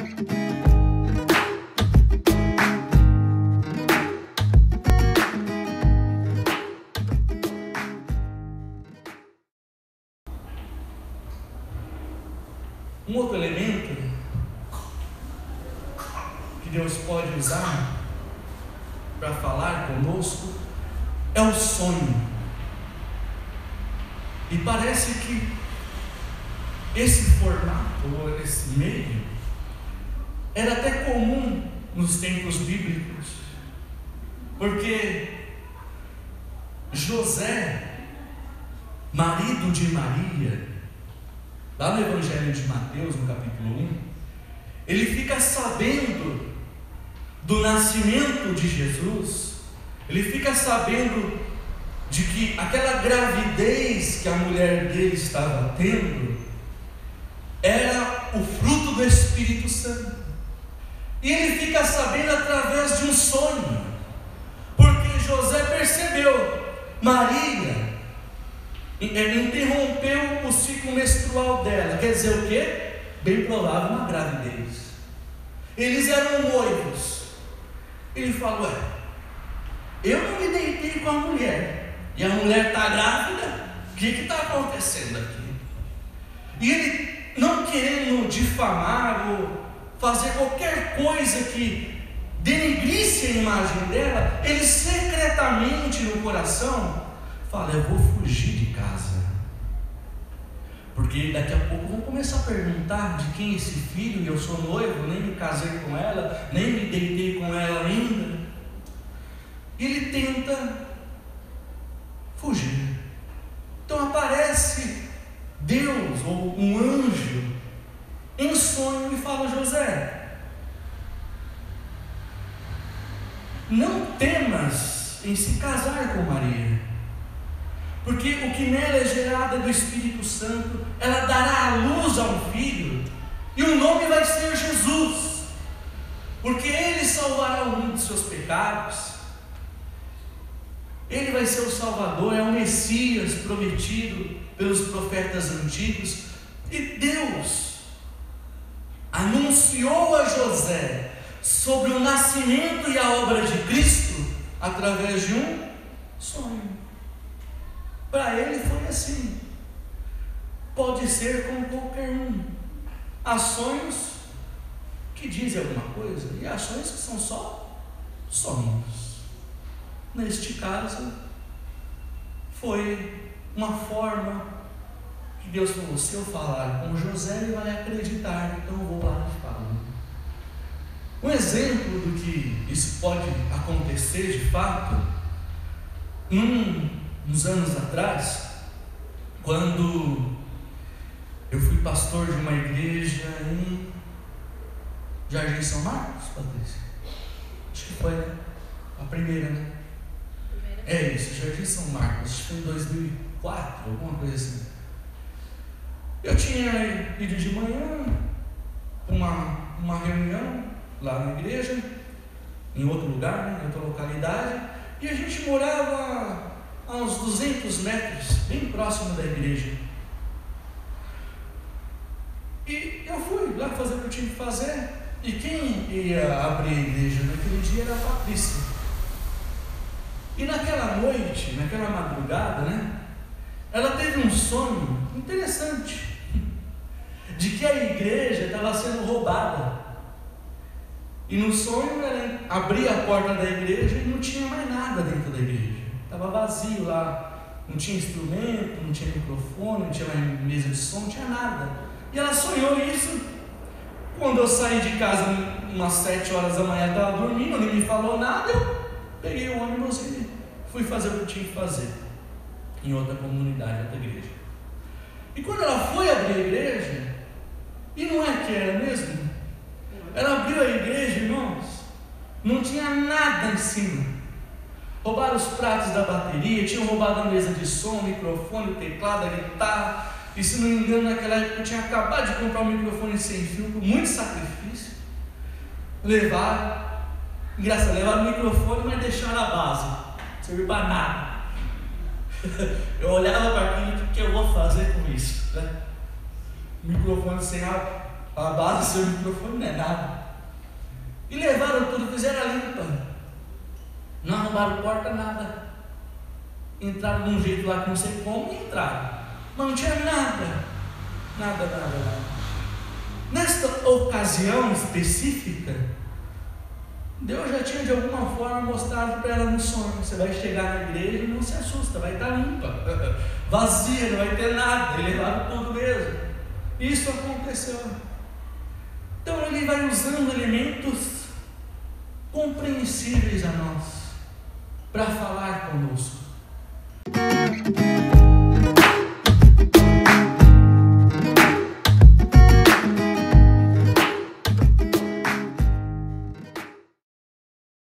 Um outro elemento que Deus pode usar para falar conosco é o sonho. E parece que esse formato, ou esse meio, era até comum nos tempos bíblicos, porque José, marido de Maria, lá no Evangelho de Mateus, no capítulo 1, ele fica sabendo do nascimento de Jesus, ele fica sabendo de que aquela gravidez que a mulher dele estava tendo era o fruto do Espírito Santo, e ele fica sabendo através de um sonho, porque José percebeu, Maria interrompeu o ciclo menstrual dela, quer dizer o quê? Bem provável uma gravidez. Eles eram noivos. Ele falou: eu não me deitei com a mulher, e a mulher está grávida, o que está acontecendo aqui? E ele, não querendo difamar ou fazer qualquer coisa que denegrisse a imagem dela, ele secretamente no coração fala: eu vou fugir de casa, porque daqui a pouco vão começar a perguntar de quem é esse filho, e eu sou noivo, nem me casei com ela, nem me deitei com ela ainda. Ele tenta fugir. Então aparece Deus, ou um anjo, em sonho, e fala: José, não temas em se casar com Maria, porque o que nela é gerado é do Espírito Santo. Ela dará à luz a um filho, e o nome vai ser Jesus, porque ele salvará o mundo dos seus pecados. Ele vai ser o Salvador, é o Messias prometido pelos profetas antigos. E Deus anunciou a José sobre o nascimento e a obra de Cristo através de um sonho. Para ele foi assim. Pode ser com qualquer um. Há sonhos que dizem alguma coisa, e há sonhos que são só sonhos. Neste caso, foi uma forma que Deus falou: se eu falar com José, ele vai acreditar, então eu vou lá e falo. Um exemplo do que isso pode acontecer de fato, uns anos atrás, quando eu fui pastor de uma igreja em Jardim São Marcos, Patrícia, acho que foi a primeira, né? É isso, Jardim São Marcos, acho que foi em 2004, alguma coisa assim. Eu tinha ido de manhã para uma reunião lá na igreja, em outro lugar, né, em outra localidade, e a gente morava a uns 200 metros, bem próximo da igreja. E eu fui lá fazer o que eu tinha que fazer, e quem ia abrir a igreja naquele dia era a Patrícia. E naquela noite, naquela madrugada, né, ela teve um sonho interessante, de que a igreja estava sendo roubada. E no sonho ela abria a porta da igreja e não tinha mais nada dentro da igreja. Estava vazio lá, não tinha instrumento, não tinha microfone, não tinha mais mesa de som, não tinha nada. E ela sonhou isso. Quando eu saí de casa umas 7 horas da manhã, estava dormindo, ninguém me falou nada, eu peguei o ônibus e fui fazer o que eu tinha que fazer em outra comunidade, outra igreja. E quando ela foi abrir a igreja, e não é que era mesmo, ela abriu a igreja, irmãos, não tinha nada em cima. Roubaram os pratos da bateria, tinham roubado a mesa de som, o microfone, o teclado, a guitarra. E se não me engano, naquela época eu tinha acabado de comprar um microfone sem fio, com muito sacrifício. Levaram o microfone, mas deixaram a base, não serviu para nada. Eu olhava para aquilo, o que eu vou fazer com isso, né? Microfone sem água, A base do seu microfone não é nada. E levaram tudo, fizeram a limpa. Não arrumbaram porta, nada. Entraram de um jeito lá que não sei como e entraram. Mas não tinha nada. Nada. Nesta ocasião específica, Deus já tinha de alguma forma mostrado para ela no sonho: você vai chegar na igreja e não se assusta, vai estar limpa, vazia, não vai ter nada. E levaram tudo mesmo. Isso aconteceu. Então ele vai usando elementos compreensíveis a nós para falar conosco.